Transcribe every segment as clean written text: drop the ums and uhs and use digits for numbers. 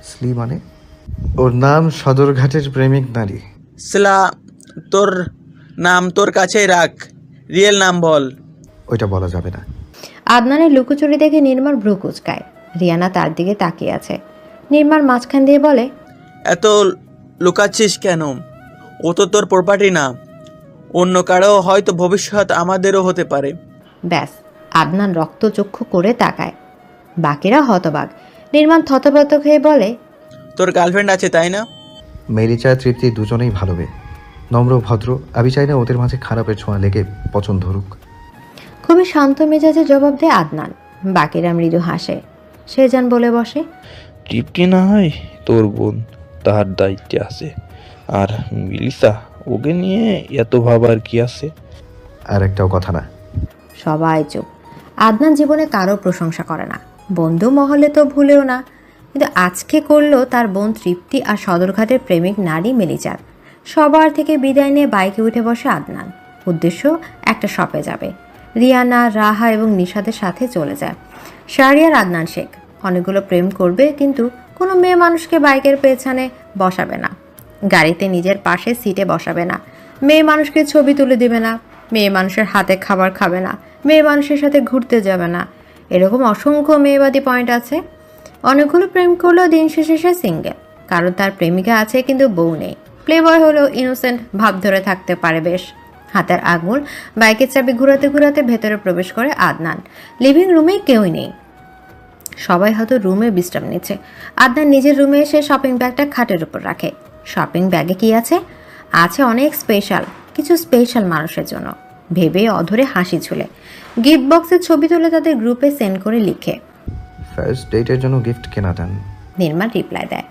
স্লি মানে? ওর নাম সদরঘাটের প্রেমিক নারী। স্লা, তোর নাম তোর কাছেই রাখ, রিয়েল নাম বল। ওইটা বলা যাবে না। আদনানের লুকোচুরি দেখে নির্মার ভ্রু কুচকায়। রিয়ানা তার দিকে তাকিয়ে আছে। নির্মার মাঝখান দিয়ে বলে, এত লুকাচ্ছিস কেন? ও তো তোর প্রপার্টি না, অন্য কারো হয়তো ভবিষ্যৎ আমাদেরও হতে পারে। ব্যাস। আদনান রক্তচক্ষু করে তাকায়। বাকিরা হতবাক। নির্মাণ থতবত হয়ে বলে, তোর গার্লফ্রেন্ড আছে তাই না? মেরিচা তৃপ্তি দুজনেই ভালো মেয়ে, নম্র ভদ্র। আমি চাই না ওদের মাঝে খারাপের ছোঁয়া লেগে পছন্দ ধরুক। খুবই শান্ত মেজাজে জবাব দেয় আদনান। বাকিরা মৃদু হাসে। সেজান বলে বসে, তৃপ্তি না হয় তোর বোন, তার দায়িত্বে আছে। আর মিলিসা, ওকে নিয়ে এত ভাবার কি আছে? আর একটাও কথা না। সবাই চুপ। আদনান জীবনে কারো প্রশংসা করে না, বন্ধু মহলে তো ভুলেও না, কিন্তু আজকে করলো তার বোন তৃপ্তি আর সদরঘাটের প্রেমিক নারী মেলিচার। সবার থেকে বিদায় নিয়ে বাইকে উঠে বসে আদনান। উদ্দেশ্য একটা শপে যাবে। রিয়ানা, রাহা এবং নিশাদের সাথে চলে যায়। শাহরিয়ার আদনান শেখ অনেকগুলো প্রেম করবে, কিন্তু কোনো মেয়ে মানুষকে বাইকের পেছনে বসাবে না, গাড়িতে নিজের পাশে সিটে বসাবে না, মেয়ে মানুষকে ছবি তুলে দিবে না, মেয়ে মানুষের হাতে খাবার খাবে না, মেয়ে মানুষের সাথে ঘুরতে যাবে না। এরকম অসংখ্য মেয়েবাদী পয়েন্ট আছে। অনেকগুলো প্রেম করলেও দিন শেষে সে সিঙ্গেল, কারণ তার প্রেমিকা আছে কিন্তু বউ নেই। প্লেবয় হলেও ইনোসেন্ট ভাব ধরে থাকতে পারে বেশ। হাতের আঙুল বাইকের চাবি ঘুরাতে ঘুরাতে ভেতরে প্রবেশ করে আদনান। লিভিং রুমে কেউই নেই, সবাই হয়তো রুমে বিশ্রাম নিচ্ছে। আদনান নিজের রুমে এসে শপিং ব্যাগটা খাটের উপর রাখে। শপিং ব্যাগে কি আছে? আছে অনেক কিছু স্পেশাল মানুষের জন্য। ভেবে অধরে হাসি ঝুলে গিফট বক্সের ছবি তুলে তাদের গ্রুপে সেন্ড করে লিখে, ফার্স্ট ডেটের জন্য গিফট কেনা টান। নির্মা রিপ্লাই দেয়,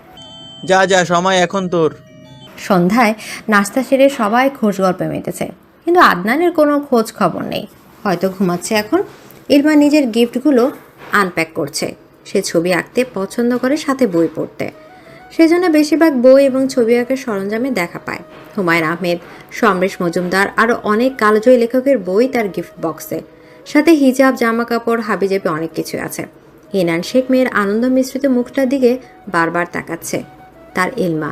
যা যা, সময় এখন তোর। সন্ধ্যায় নাস্তা সেরে সবাই খোঁজ গল্পে মেতেছে, কিন্তু আদনানের কোনো খোঁজ খবর নেই। হয়তো ঘুমাচ্ছে এখন। ইলমা নিজের গিফটগুলো আনপ্যাক করছে। সে ছবি আঁকতে পছন্দ করে, সাথে বই পড়তে। সেজন্য বেশিরভাগ বই এবং ছবি আঁকার সরঞ্জামে দেখা পায়। হুমায়ুন আহমেদ, সমরেশ মজুমদার আরও অনেক কালজয়ী লেখকের বই তার গিফট বক্সে। সাথে হিজাব, জামা কাপড়, হাবিজাবি অনেক কিছু আছে। ইনান শেখ মেয়ের আনন্দ মিশ্রিত মুখটার দিকে বারবার তাকাচ্ছে। তার ইলমা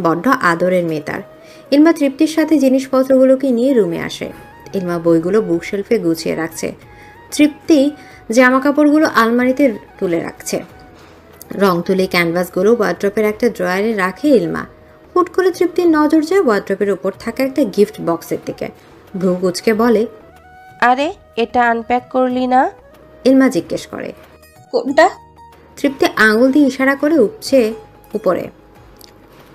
বড্ড আদরের মেয়ে তার। ইলমা তৃপ্তির সাথে জিনিসপত্রগুলোকে নিয়ে রুমে আসে। ইলমা বইগুলো বুকশেলফে গুছিয়ে রাখছে। তৃপ্তি জামা কাপড়গুলো আলমারিতে তুলে রাখছে। রং তুলে ক্যানভাসগুলো ওয়ার্ড্রপের একটা ড্রয়ারে রাখে ইলমা। হুট করে তৃপ্তির নজর যায় ওয়ার্ড্রপের উপর থাকা একটা গিফট বক্সের দিকে। ভ্রু কুচকে বলে, আরে এটা আনপ্যাক করলি না? ইলমা জিজ্ঞেস করে, কোনটা? তৃপ্তি আঙুল দিয়ে ইশারা করে উপচে উপরে।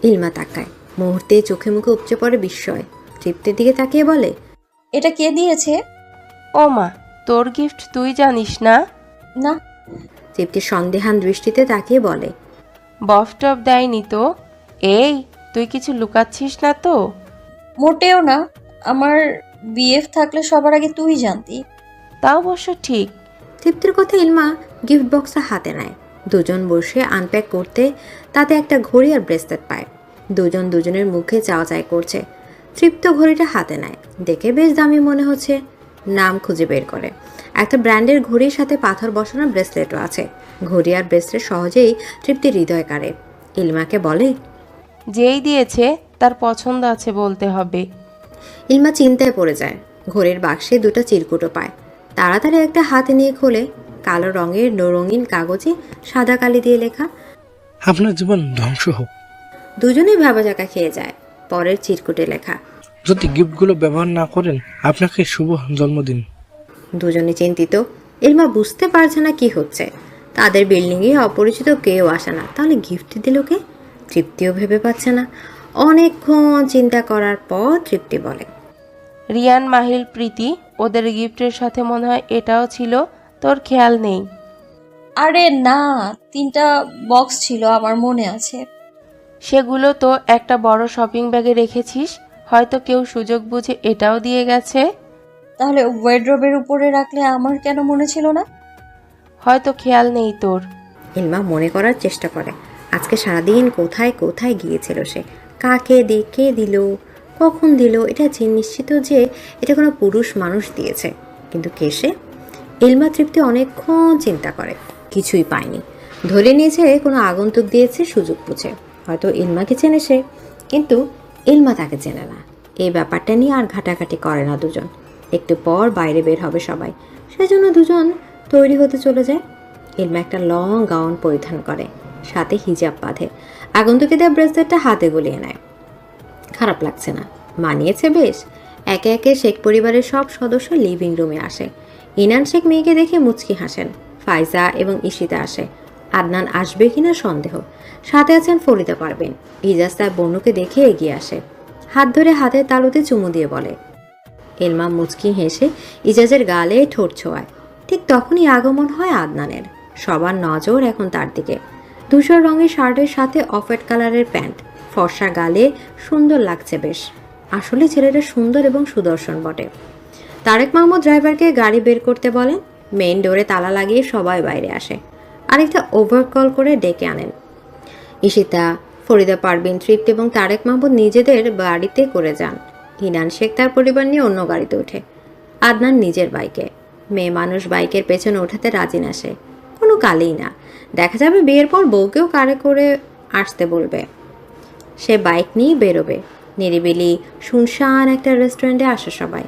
ইলমা তাকায়। মুহূর্তে চোখে মুখে উপচে পড়ে বিস্ময়। তৃপ্তির দিকে তাকিয়ে বলে, এটা কে দিয়েছে? ও মা, তোর গিফট তুই জানিস না? না। তৃপ্তি সন্দেহান দৃষ্টিতে তাকিয়ে বলে, বফটপ দেয়নি তো? এই, তুই কিছু লুকাচ্ছিস না তো? মোটেও না। আমার বিএফ থাকলে সবার আগে তুই জানতি। তা অবশ্য ঠিক। তৃপ্তির কথা ইলমা গিফট বক্সটা হাতে নেয়। দুজন বসে আনপ্যাক করতে তাতে একটা ঘড়ি আর ব্রেসলেট পায়। দুজন দুজনের মুখে চাওয়াচাই করছে। তৃপ্ত ঘড়িটা হাতে নেয়, দেখে বেশ দামি মনে হচ্ছে। নাম খুঁজে বের করে। একটা ব্র্যান্ডের ঘড়ির সাথে পাথর বসানো ব্রেসলেটও আছে। ঘড়ি আর ব্রেসলেট সহজেই তৃপ্তির হৃদয় কাড়ে। ইলমাকে বলে, যেই দিয়েছে তার পছন্দ আছে বলতে হবে। ইলমা চিন্তায় পড়ে যায়। ঘড়ির বাক্সে দুটো চিরকুটো পায়। তাড়াতাড়ি একটা হাতে নিয়ে খোলে। কালো রঙের রঙিন কাগজে সাদা কালি দিয়ে লেখা, আপনার জীবন ধ্বংস হোক। দুজনেই ভাবাজাকা খেয়ে যায়। পরের চিরকুটে লেখা, যদি গিফটগুলো ব্যবহার না করেন আপনাকে শুভ জন্মদিন। দুজনে চিন্তিত। ইলমা বুঝতে পারছে না কি হচ্ছে। তাদের বিল্ডিংয়ে অপরিচিত কেউ আসে না, তাহলে গিফট দিল কে? তৃপ্তিও ভেবে পাচ্ছে না। অনেকক্ষণ চিন্তা করার পর তৃপ্তি বলে, রিয়ান, মাহিল, প্রীতি, ওদের গিফটের সাথে মনে হয় এটাও ছিল, তোর খেয়াল নেই? আরে না, 3টা বক্স ছিল, আমার মনে আছে। সেগুলো তো একটা বড় শপিং ব্যাগে রেখেছিস, হয়তো কেউ সুযোগ বুঝে এটাও দিয়ে গেছে। তাহলে ওয়ার্ড্রোবের উপরে রাখলে আমার কেন মনে ছিল না? হয়তো খেয়াল নেই তোর। ইলমা মনে করার চেষ্টা করে আজকে সারাদিন কোথায় কোথায় গিয়েছিল সে, কাকে দেখে দিল, কখন দিল। এটা নিশ্চিত যে এটা কোনো পুরুষ মানুষ দিয়েছে, কিন্তু কে সে? ইলমা তৃপ্তি অনেকক্ষণ চিন্তা করে, কিছুই পায়নি। ধরে নিয়েছে কোনো আগন্তুক দিয়েছে সুযোগ বুঝে, হয়তো ইলমাকে চেনে সে, কিন্তু ইলমা তাকে চেনে না। এই ব্যাপারটা নিয়ে আর ঘাটাঘাটি করে না দুজন। একটু পর বাইরে বের হবে সবাই, সেজন্য দুজন তৈরি হতে চলে যায়। ইলমা একটা লং গাউন পরিধান করে, সাথে হিজাব বাঁধে, আগন্তুকে দেওয়া ব্রেসলেটটা হাতে গলিয়ে নেয়। খারাপ লাগছে না, মানিয়েছে বেশ। একে একে শেখ পরিবারের সব সদস্য লিভিং রুমে আসে। ইনান শেখ মেয়েকে দেখে মুচকি হাসেন। ফাইজা এবং ঈশিতা আসে। আদনান আসবে কিনা সন্দেহ। সাথে আছেন ফরিদা পারবেন। ইজাজ তার বনুকে দেখে এগিয়ে আসে, হাত ধরে হাতের তালুতে চুমু দিয়ে বলে। ইলমা মুচকি হেসে ইজাজের গালে ঠোঁট ছোঁয়ায়। ঠিক তখনই আগমন হয় আদনানের। সবার নজর এখন তার দিকে। ধূসর রঙের শার্টের সাথে অফ হোয়াইট কালারের প্যান্ট, ফর্সা গালে, সুন্দর লাগছে বেশ। আসলে ছেলেটা সুন্দর এবং সুদর্শন বটে। তারেক মাহমুদ ড্রাইভারকে গাড়ি বের করতে বলেন। মেইন ডোরে তালা লাগিয়ে সবাই বাইরে আসে। আরেকটা ওভারকল করে ডেকে আনেন। ঈশিতা, ফরিদা পারভিন, তৃপ্তি এবং তারেক মাহমুদ নিজেদের বাড়িতে করে যান। হিনান শেখ তার পরিবার নিয়ে অন্য গাড়িতে ওঠে। আদনান নিজের বাইকে। মেয়ে মানুষ বাইকের পেছনে ওঠাতে রাজি না সে, কোনো কালেই না। দেখা যাবে বিয়ের পর বউকেও কারে করে আসতে বলবে। সে বাইক নিয়ে বেরোবে। নিরিবিলি শুনশান একটা রেস্টুরেন্টে আসে সবাই।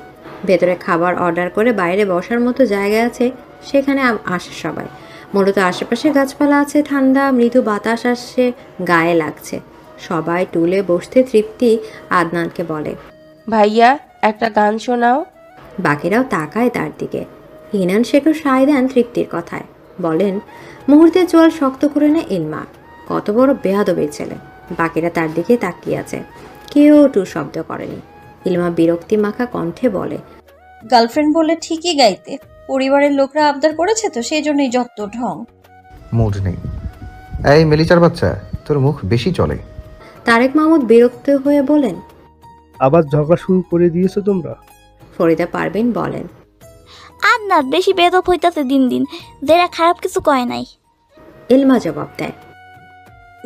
ভেতরে খাবার অর্ডার করে বাইরে বসার মতো জায়গা আছে, সেখানে আসে সবাই। মূলত আশেপাশে গাছপালা আছে, ঠান্ডা মৃদু বাতাস আসছে, গায়ে লাগছে। সবাই টুলে বসতে তৃপ্তি আদনানকে বলে, ভাইয়া একটা গান শোনাও। বাকিরাও তাকায় তার দিকে। হিনান শেখও সায় দেন তৃপ্তির কথায়, বলেন, মুহূর্তে চোয়াল শক্ত করে নেয় ইলমা। কত বড় বেয়াদবের ছেলে। বাকিরা তার দিকে তাকিয়ে আছে, কেউ টু শব্দ করেনি। ইলমা বিরক্তি মাখা কণ্ঠে বলে, গার্লফ্রেন্ড বলে ঠিকই গাইতে, পরিবারের লোকরা আবদার করেছে তো সেই জন্যই যত ঢং। মুড নেই। এই মেলিচার বাচ্চা, তোর মুখ বেশি চলে। তারেক মাহমুদ বিরক্ত হয়ে বলেন। আবার ঝগড়া শুরু করে দিয়েছো তোমরা? ফরিদা পারভিন বলেন, আর না বেশি বেদব হইতাছে দিন দিন, যেরা খারাপ কিছু কয় নাই। ইলমা জবাব দেয়,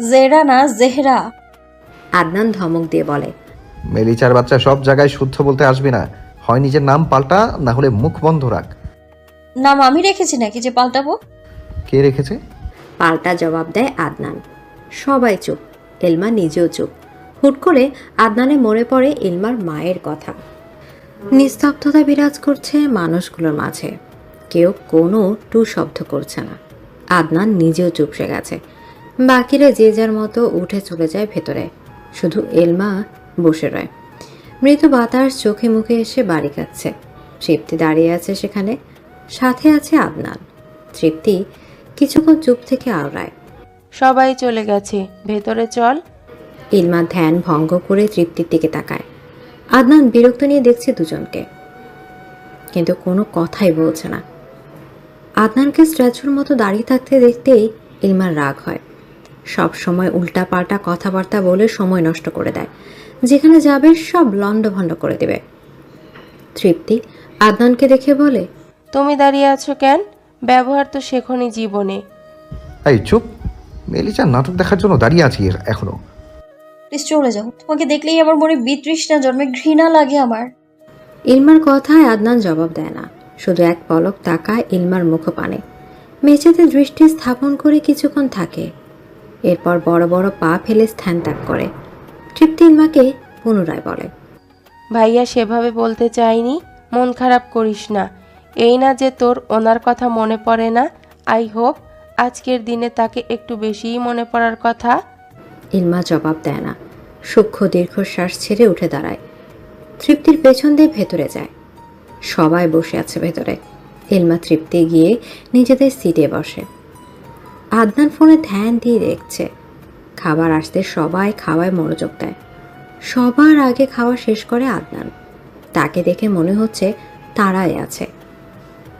জেরা না জেহরা। আদনান ধমক দিয়ে বলে, মেলিচার বাচ্চা, সব জায়গায় শুদ্ধ বলতে আসবি না। হয় নিজের নাম পাল্টা, না হলে মুখ বন্ধ রাখ। নাম আমি রেখেছি নাকি যে পাল্টাবো? কে রেখেছে? পাল্টা জবাব দেয় আদনান। সবাই চুপ, ইলমা নিজেও চুপ। হুট করে আদনানে মনে পড়ে ইলমার মায়ের কথা। নিস্তব্ধতা বিরাজ করছে মানুষগুলোর মাঝে, কেউ কোনো টু শব্দ করছে না। আদনান নিজেও চুপসে গেছে। বাকিরা যে যার মতো উঠে চলে যায় ভেতরে, শুধু ইলমা বসে রয়। মৃত বাতাস চোখে মুখে এসে বাড়ি খাচ্ছে। তৃপ্তি দাঁড়িয়ে আছে সেখানে, সাথে আছে আদনান। তৃপ্তি কিছুক্ষণ চুপ থেকে আওড়ায়, সবাই চলে গেছে, ভেতরে চল। ইলমা ধ্যান ভঙ্গ করে তৃপ্তির দিকে তাকায়। আদনান বিরক্ত নিয়ে দেখছে দুজনকে, কিন্তু কোনো কথাই বলছে না। আদনানকে স্ট্যাচুর মতো দাঁড়িয়ে থাকতে দেখতেই ইলমার রাগ হয়। সব সময় উল্টা পাল্টা কথাবার্তা বলে সময় নষ্ট করে দেয়, যেখানে যাবে সব লন্ডভন্ড করে দেবে। তৃপ্তি আদনানকে দেখে বলে, তুমি দাঁড়িয়ে আছো কেন? ব্যবহার তো শেখনি জীবনে। এই চুপ। মেলিচার নাটক দেখার জন্য দাঁড়িয়ে আছি এখনো। প্লিজ চলে যাও, তোমাকে দেখলেই আমার মনে বিতৃষ্ণা জন্মে, ঘৃণা লাগে আমার। ইলমার কথায় আদনান জবাব দেয় না, শুধু এক পলক তাকায় ইলমার মুখপানে। মেঝেতে দৃষ্টি স্থাপন করে কিছুক্ষণ থাকে, এরপর বড় বড় পা ফেলে স্থান ত্যাগ করে। তৃপ্তি ইলমাকে পুনরায় বলে, ভাইয়া সেভাবে বলতে চাইনি, মন খারাপ করিস না। এই না যে তোর ওনার কথা মনে পড়ে না। আই হোপ আজকের দিনে তাকে একটু বেশিই মনে পড়ার কথা। ইলমা জবাব দেয় না, সূক্ষ্ম দীর্ঘশ্বাস ছেড়ে উঠে দাঁড়ায়। তৃপ্তির পেছন দিয়ে ভেতরে যায়। সবাই বসে আছে ভেতরে। ইলমা তৃপ্তি গিয়ে নিজেদের সিটে বসে। আদনান ফোনে ধ্যান দিয়ে দেখছে। খাবার আসতে সবাই খাওয়ায় মনোযোগ দেয়। সবার আগে খাওয়া শেষ করে আদনান। তাকে দেখে মনে হচ্ছে তারাই আছে।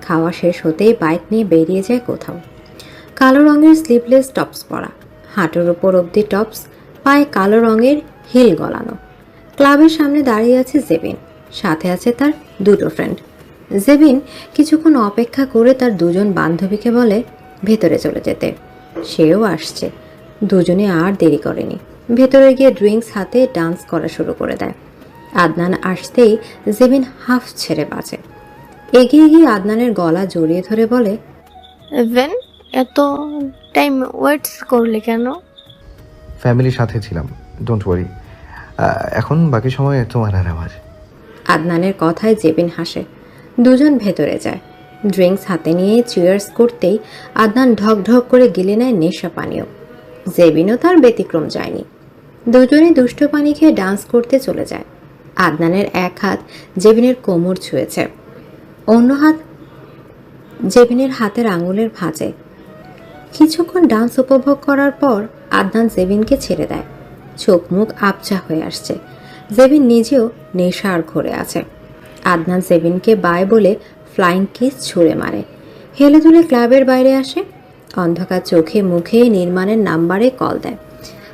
খাওয়া শেষ হতেই বাইক নিয়ে বেরিয়ে যায় কোথাও। কালো রঙের স্লিভলেস টপস পরা, হাঁটুর উপর অবধি টপস, পায়ে কালো রঙের হিল গলানো। ক্লাবের সামনে দাঁড়িয়ে আছে জেবিন, সাথে আছে তার দুটো ফ্রেন্ড। জেবিন কিছুক্ষণ অপেক্ষা করে তার দুজন বান্ধবীকে বলে ভেতরে চলে যেতে। সেও আসছে। দুজনে আর দেরি করেনি, ভেতরে গিয়ে ড্রিঙ্কস হাতে ডান্স করা শুরু করে দেয়। আদনান আসতেই জেবিন হাফ ছেড়ে বাঁচে। এগিয়ে গিয়ে আদনানের গলা জড়িয়ে ধরে বলে, দেন এত টাইম ওয়েট করলে কেন? ফ্যামিলির সাথে ছিলাম, ডোন্ট ওয়ারি। এখন বাকি সময় তোমার আর আমার। আদনানের কথায় জেবিন হাসে। দুজন ভেতরে যায়। ড্রিঙ্কস হাতে নিয়ে চিয়ার্স করতেই আদনান ঢক ঢক করে গিলে নেয় নেশা পানীয়। জেবিনও তার ব্যতিক্রম যায়নি। দুজনে দুষ্ট পানি খেয়ে ডান্স করতে চলে যায়। আদনানের এক হাত জেবিনের কোমর ছুঁয়েছে, অন্য হাত জেবিনের হাতের আঙুলের ভাঁজে। কিছুক্ষণ ডান্স উপভোগ করার পর আদনান জেবিনকে ছেড়ে দেয়। চোখ মুখ আবছা হয়ে আসছে। জেবিন নিজেও নেশার ঘরে আছে। আদনান জেবিনকে বাই বলে ফ্লাইং কিস ছুঁড়ে মারে। হেলে দুলে ক্লাবের বাইরে আসে। অন্ধকার চোখে মুখে নির্মাণের নাম্বারে কল দেয়।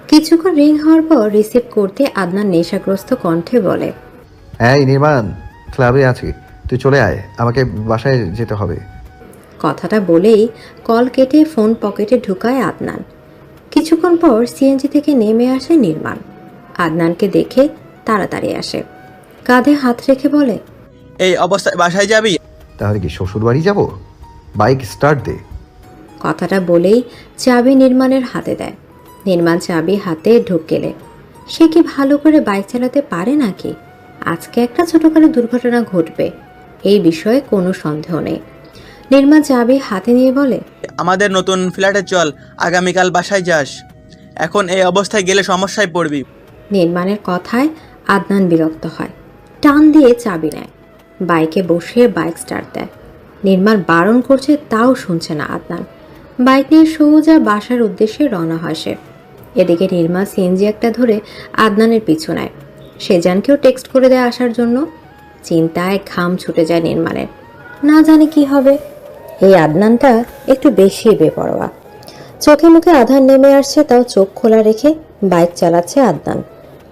কিছুক্ষণ রিং হওয়ার পর রিসিভ করতে আদনান নেশাগ্রস্ত কণ্ঠে বলে, এই নির্মাণ, ক্লাবে আছি, তুই চলে আয়, আমাকে বাসায় যেতে হবে। কথাটা বলেই কল কেটে ফোন পকেটে ঢুকায় আদনান। কিছুক্ষণ পর সিএনজি থেকে নেমে আসে নির্মাণ। আদনানকে দেখে তাড়াতাড়ি আসে, কাঁধে হাত রেখে বলে, এই অবস্থায় বাসায় যাবি? তাহলে কি শ্বশুর বাড়ি যাব? বাইক স্টার্ট দে। কথাটা বলেই চাবি নির্মাণের হাতে দেয়। নির্মাণ চাবি হাতে ঢুকেলে সে কি ভালো করে বাইক চালাতে পারে নাকি? আজকে একটা ছোটখাটো দুর্ঘটনা ঘটবে, এই বিষয়ে কোনো সন্দেহ নেই। নির্মাণ চাবি হাতে নিয়ে বলে, আমাদের নতুন ফ্ল্যাটে চল, আগামীকাল বাসায় যাস। এখন এই অবস্থায় গেলে সমস্যায় পড়বি। নির্মাণের কথায় আদনান বিরক্ত হয়, টান দিয়ে চাবি নেয়। বাইকে বসে বাইক স্টার্ট দেয়। নির্মাণ বারণ করছে, তাও শুনছে না আদনান। বাইক নিয়ে সোজা বাসার উদ্দেশ্যে রওনা হয় সে। এদিকে নির্মাণ সিএনজি একটা ধরে আদনানের পিছু নেয়। সেজানকেও টেক্সট করে দেয় আসার জন্য। চিন্তায় ঘাম ছুটে যায় নির্মাণের, না জানে কি হবে। এই আদনানটা একটু বেশি বেপরোয়া। চোখে মুখে আধার নেমে আসছে, তাও চোখ খোলা রেখে বাইক চালাচ্ছে আদনান।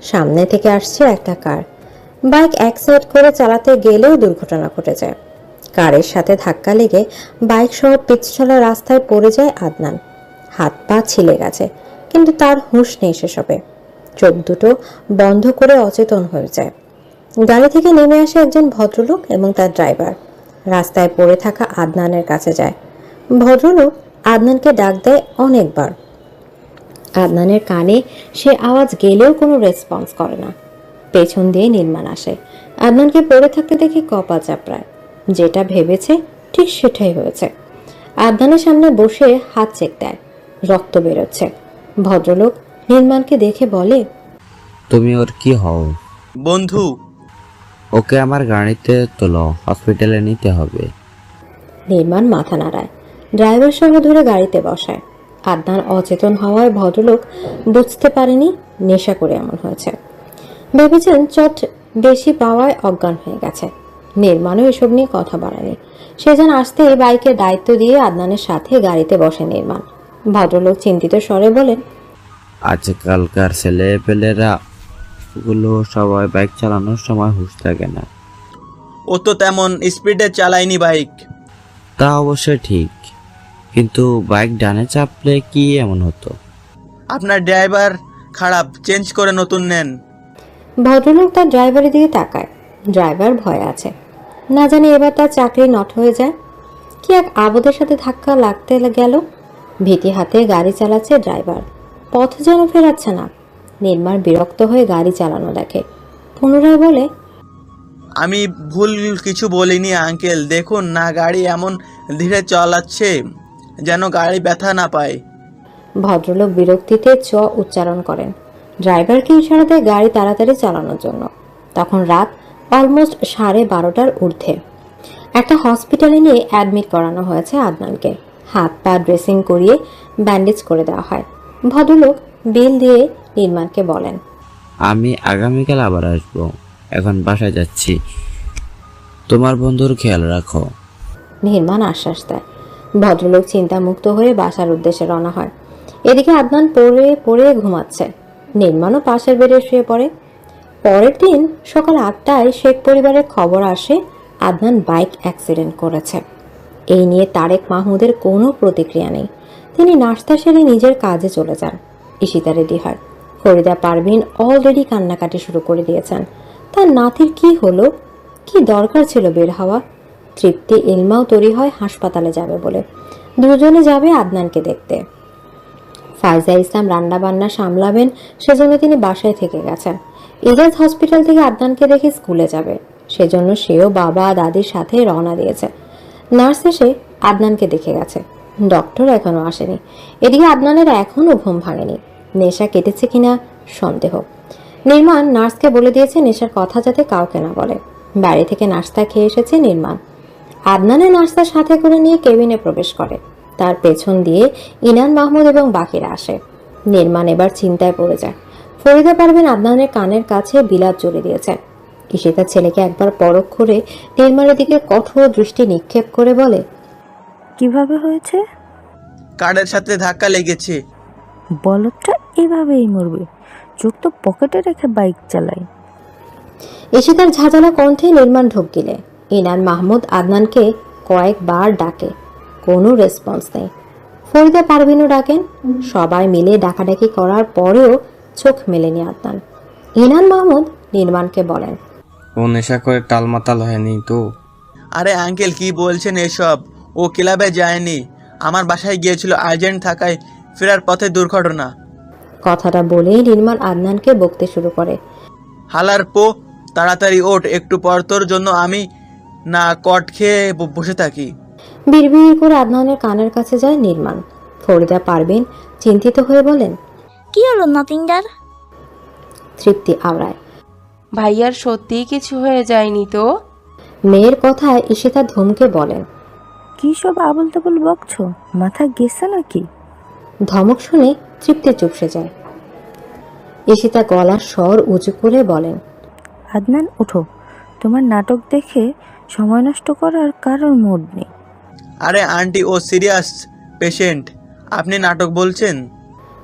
সামনে থেকে আসছে একটা কার। বাইক এক সাইড করে চালাতে গেলেও দুর্ঘটনা ঘটে যায়। কারের সাথে ধাক্কা লেগে বাইক সহ পিচঢালা রাস্তায় পড়ে যায় আদনান। হাত পা ছিলে গেছে, কিন্তু তার হুঁশ নেই সেসবে। চোখ দুটো বন্ধ করে অচেতন হয়ে যায়। গাড়ি থেকে নেমে আসে একজন ভদ্রলোক এবং তার ড্রাইভার। রাস্তায় পড়ে থাকা আদনানের কাছে যায়। ভদ্রলোক আদনানকে ডাক দেয় অনেকবার। আদনানের কানে সে আওয়াজ গেলেও কোনো রেসপন্স করে না। পেছন দিয়ে নির্মাণ আসে। আদনানকে পড়ে থাকতে দেখে কপাল চাপড়ায়। যেটা ভেবেছে ঠিক সেটাই হয়েছে। আদনানের সামনে বসে হাত চেক দেয়, রক্ত বেরোচ্ছে। ভদ্রলোক নির্মাণকে দেখে বলে, তুমি ওর কি হও? বন্ধু। ওকে আমার গাড়িতে তোলো, হসপিটালে নিতে হবে। নির্মাণ মাথা নাড়ায়, ড্রাইভার সহ ধরে গাড়িতে বসায়। আদনান অচেতন হওয়ায় ভদ্রলোক বুঝতে পারেনি নেশা করে এমন হয়েছে। ভেবেছেন চট বেশি পাওয়ায় অজ্ঞান হয়ে গেছে। নির্মাণও এসব নিয়ে কথা বাড়ায়নি। সেজন আসতে বাইকের দায়িত্ব দিয়ে আদনানের সাথে গাড়িতে বসে নির্মাণ। ভদ্রলোক চিন্তিত স্বরে বলেন, আজকালকার ছেলে পেলেরা গুলো সবাই বাইক চালানোর সময় হুঁশ থাকে না। ও তো তেমন স্পিডে চালায়নি বাইক। তা অবশ্যই ঠিক, কিন্তু বাইক ডানে চাপলে কি এমন হতো? আপনার ড্রাইভার খারাপ, চেঞ্জ করে নতুন নেন। ভদ্রলোক তার ড্রাইভারের দিকে তাকায়। ড্রাইভার ভয় আছে, না জানি এবার তার চাকরি নট হয়ে যায়। কি এক আবদের সাথে ধাক্কা লাগতে গেল। ভীতি হাতে গাড়ি চালাচ্ছে ড্রাইভার, পথ যেন ফেরাচ্ছে না। নির্মাণ বিরক্ত হয়ে গাড়ি চালানো দেখে। পুনরায় বলে, আমি ভুল কিছু বলিনি আঙ্কেল, দেখুন না গাড়ি এমন ধীরে চালাচ্ছে যেন গাড়ি ব্যথা না পায়। ভদ্রলোক বিরক্তিতে উচ্চারণ করেন। ড্রাইভারকে ইশারা দেয় গাড়ি তাড়াতাড়ি চালানোর জন্য। তখন রাত অলমোস্ট 12:30টার ঊর্ধ্বে। একটা হসপিটালে নিয়ে অ্যাডমিট করানো হয়েছে আদনানকে। হাত পা ড্রেসিং করিয়ে ব্যান্ডেজ করে দেওয়া হয়। ভদ্রলোক বিল দিয়ে নির্মাণকে বলেন, আমি আগামীকাল আবার আসবো, এখন বাসায় যাচ্ছি, তোমার বন্ধুর খেয়াল রাখো। নির্মাণ আশ্বাস দেয়। ভদ্রলোক চিন্তামুক্ত হয়ে বাসার উদ্দেশ্যে রওনা হয়। এদিকে আদনান পড়ে পড়ে ঘুমাচ্ছে। নির্মাণও পাশের বেডে শুয়ে পড়ে। পরের দিন সকাল 8টায় শেখ পরিবারের খবর আসে আদনান বাইক অ্যাক্সিডেন্ট করেছে। এই নিয়ে তারেক মাহমুদের কোনো প্রতিক্রিয়া নেই। তিনি নাস্তা সেরে নিজের কাজে চলে যান। ঈশিতা রেডি হয়। ফরিদা পারভিন অলরেডি কান্নাকাটি শুরু করে দিয়েছেন। তার নাতির কি হলো, কি দরকার ছিল বের হওয়া? তৃপ্তি ইলমাও তৈরি হয় হাসপাতালে যাবে বলে। দুজনে যাবে আদনানকে দেখতে। ফায়জা ইসলাম রান্না বান্না সামলাবেন, সেজন্য তিনি বাসায় থেকে গেছেন। ইজাজ হসপিটাল থেকে আদনানকে দেখে স্কুলে যাবে, সেজন্য সেও বাবা দাদির সাথে রওনা দিয়েছে। নার্স এসে আদনানকে দেখে গেছে, ডক্টর এখনো আসেনি। এদিকে আদনানের এখনও ঘুম ভাঙেনি, নেশা কেটেছে কিনা সন্দেহ। নির্মাণ নার্সকে বলে দিয়েছে নেশার কথা যাতে কাউকে না বলে। বাড়ি থেকে নাস্তা খেয়ে এসেছে নির্মাণ। আদনানের নাস্তার সাথে করে নিয়ে কেবিনে প্রবেশ করে। তার পেছন দিয়ে ইনান মাহমুদ এবং বাকিরা আসে। নির্মাণ এবার চিন্তায় পড়ে যায়। ফরিদা পারভিন আদনানের কানের কাছে বিলাত জড়িয়ে দিয়েছে। ঈশিতা ছেলেকে একবার পরখ করে নির্মাণের দিকে কঠোর দৃষ্টি নিক্ষেপ করে বলে, কিভাবে হয়েছে? কারের সাথে ধাক্কা লেগেছে। বলদটা এভাবেই মরবে, চোখ তো পকেটে রেখে বাইক চালায়। ঈশিতার ঝাঁঝালো কণ্ঠে নির্মাণ ঢোক গিলে। ইনান মাহমুদ আদনানকে কয়েকবার ডাকে, কোনো রেসপন্স নেই। ফরিদা পারভিনও ডাকেন, সবাই মিলে ডাকাডাকি করার পরেও চোখ মেলেনি আদনান। ইনান মাহমুদ নির্মাণকে বলেন, ও নেশা করে টালমাতাল হয়নি তো? আরে আঙ্কেল কি বলছেন এসব? ও ক্লাবে যায়নি, আমার বাসায় গিয়েছিল আর্জেন্ট থাকায়, ফেরার পথে দুর্ঘটনা। কথাটা বলেই নির্মাণ আদনানকে বকতে শুরু করে, হালার পো, তাড়াতাড়ি ওঠ, একটু পর তোর জন্য আমি না কট খেয়ে বসে থাকি। বিড়বিড় করে আদনানের কানের কাছে যায় নির্মাণ। ফরিদা পারভিন চিন্তিত হয়ে বলেন, কি হলো নাতিনদার? তৃপ্তি আওড়ায়, ভাইয়ার সত্যিই কিছু হয়ে যায়নি তো? মেয়ের কথায় ঈশিতা ধমকে বলেন, কি সব আবল তাবল বকছো? মাথা গেছে নাকি? ধমক শুনে তৃপ্তি চুপসে যায়। ঈশিতা গলার স্বর উঁচু করে বলেন, আদনান ওঠো, তোমার নাটক দেখে সময় নষ্ট করার কারোর মুড নেই। আরে আন্টি, ও সিরিয়াস পেশেন্ট, আপনি নাটক বলছেন?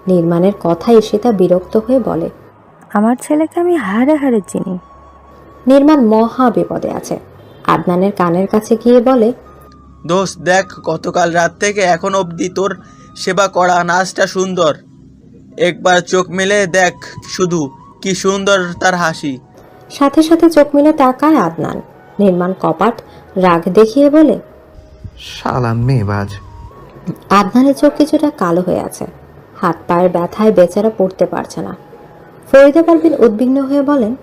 নির্মাণের কথা ঈশিতা বিরক্ত হয়ে বলে, আমার ছেলেকে আমি হাড়ে হাড়ে চিনি। নির্মাণ মহা বিপদে আছে। আদনানের কানের কাছে গিয়ে বলে, দোস্ত দেখ, গতকাল রাত থেকে এখন অবধি তোর সেবা করা নাচটা সুন্দর, একবার চোখ মেলে দেখ শুধু, কি সুন্দর তার হাসি। সাথে সাথে চোখ মেলে তাকায় আদনান। নির্মাণ কপাট রাগ দেখিয়ে বলে, শালা মেয়েবাজ। আদনানের চোখ কিছুটা কালো হয়ে আছে, হাত পায়ের ব্যথায় বেচারা পড়তে পারছে না। ফরিদা পারভিন উদ্বিগ্ন হয়ে বলেন,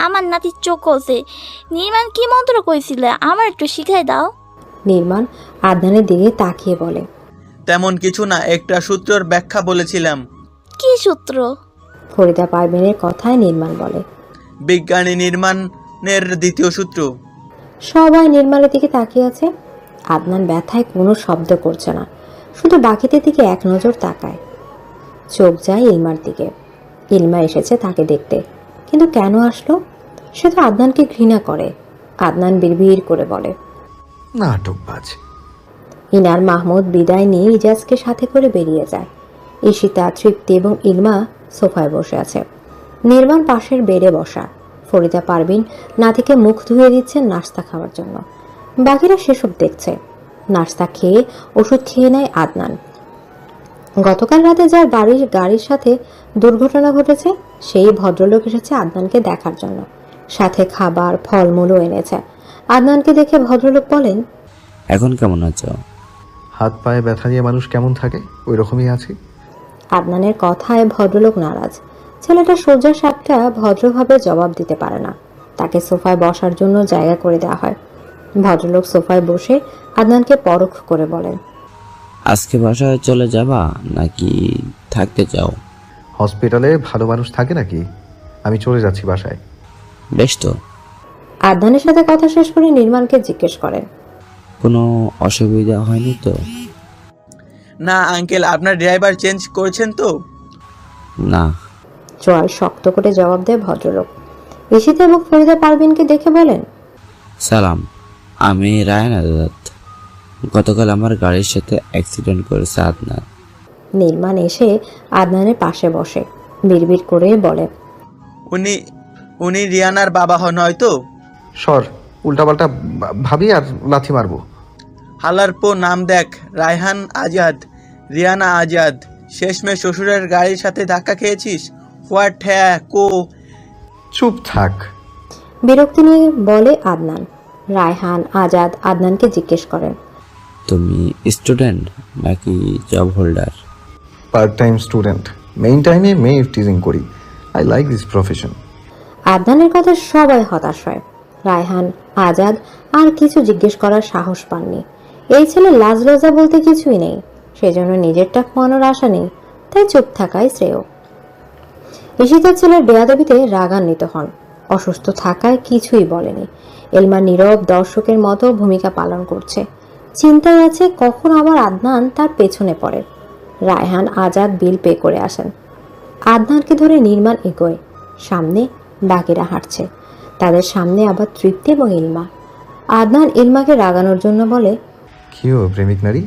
আমার নাতির চোখ আছে। নির্মাণ কি মন্ত্র কইছিলে, আমার একটু শিখাই দাও। নির্মাণ আদনানের দিকে তাকিয়ে বলে, তেমন কিছু না, একটা সূত্রের ব্যাখ্যা বলেছিলাম। কি সূত্র? ফরিদা পারভিনের কথায় নির্মাণ বলে, বিজ্ঞানী নির্মাণের দ্বিতীয় সূত্র। সবাই নির্মাণের দিকে তাকিয়ে আছে। আদনান ব্যথায় কোনো শব্দ করছে না, শুধু বাকিদের দিকে এক নজর তাকায়। চোখ যায় ইলমার দিকে। ইলমা এসেছে তাকে দেখতে, কিন্তু কেন আসলো? সে তো আদনানকে ঘৃণা করে। আদনান বিড়বিড় করে বলে, নাটকবাজ। ইনার মাহমুদ বিদায় নিয়ে ইজাজকে সাথে করে বেরিয়ে যায়। ঈশিতা, তৃপ্তি এবং ইলমা সোফায় বসে আছে। নির্মাণ পাশের বেডে বসা। ফরিদা পারভিন নাতিকে মুখ ধুয়ে দিচ্ছেন নাস্তা খাওয়ার জন্য। বাকিরা সেসব দেখছে। নাস্তা খেয়ে ওষুধ খেয়ে নেয় আদনান। গতকাল রাতে যার গাড়ির সাথে দুর্ঘটনা ঘটেছে সেই ভদ্রলোক এসেছে আদনানকে দেখার জন্য। সাথে খাবার ফলমূলও এনেছে। আদনানকে দেখে ভদ্রলোক বলেন, এখন কেমন আছো? হাত পায়ে ব্যথা নিয়ে মানুষ কেমন থাকে ওই রকমই আছি। আদনানের কথায় ভদ্রলোক নারাজ। ছেলেটা সোজা সাপটা ভদ্রভাবে জবাব দিতে পারে না। তাকে সোফায় বসার জন্য জায়গা করে দেওয়া হয়। ভদ্রলোক সোফায় বসে আদনানকে পরখ করে বলেন, আজকে বাসায় চলে যাবা নাকি থাকতে চাও? হসপিটালে ভালো মানুষ থাকে নাকি? আমি চলে যাচ্ছি বাসায়। বেশ তো। আদনানের সাথে কথা শেষ করে নির্মাণকে জিজ্ঞেস করেন, কোনো অসুবিধা হয়নি তো? না আঙ্কেল, আপনার ড্রাইভার চেঞ্জ করেছেন তো? না। চোয়াল শক্ত করে জবাব দেয় ভদ্রলোক। ঈশিতা এবং ফরিদা পারভিনকে দেখে বলেন, সালাম, আমি রায়ন আজাদ। গতকাল আমার গাড়ির সাথে অ্যাক্সিডেন্ট করেছে আদনান। নির্মাণ এসে আদনানের পাশে বসে বিড়বিড় করে বলে, উনি রিয়ানার বাবা নয়তো? সর, উল্টাপাল্টা ভাবি আর লাথি মারবো। হালার পো, নাম দেখ, রায়হান আজাদ, রিয়ানা আজাদ। শেষমেশ শ্বশুরের গাড়ির সাথে ধাক্কা খেয়েছিস। হোয়াট হ্যাঁ কো। চুপ থাক। বিরক্তি নিয়ে বলে আদনান। রায়হান আজাদ আদনানকে জিজ্ঞেস করেন। তুমি স্টুডেন্ট নাকি job holder? Part time student, main টাইমে মেয়ে টিচিং করি। I like this profession. আদনানের কথা সবাই হতাশ হয়। রায়হান আজাদ আর কিছু জিজ্ঞেস করার সাহস পাননি। এই ছেলে লাজ লজ্জা বলতে কিছুই নেই, সেজন্য নিজেরটা খোয়ানোর আশা নেই, তাই চুপ থাকাই শ্রেয়। ঈশিতার ছেলের বেয়াদবিতে রাগান্বিত হন, অসুস্থ থাকায় কিছুই বলেনি। এলমা নীরব দর্শকের মতো ভূমিকা পালন করছে, চিন্তায় আছে কখন আবার আদনান তার পেছনে পড়ে। রায়হান আজাদ বিল পে করে আসেন। আদনানকে ধরে নির্মাণ এগোয়, সামনে বাকিরা হাঁটছে, তাদের সামনে আবার তৃপ্তি এবং ইলমা। আদনান ইলমাকে রাগানোর জন্য বলে, কি ও প্রেমিক নারী?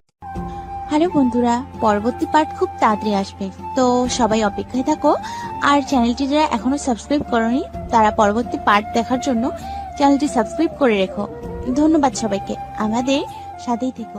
হ্যালো বন্ধুরা, পরবর্তী পার্ট খুব তাড়াতাড়ি আসবে, তো সবাই অপেক্ষায় থাকো। আর চ্যানেলটি যারা এখনো সাবস্ক্রাইব করনি তারা পরবর্তী পার্ট দেখার জন্য চ্যানেলটি সাবস্ক্রাইব করে রেখো। ধন্যবাদ সবাইকে, আমাদের সাথেই থেকো।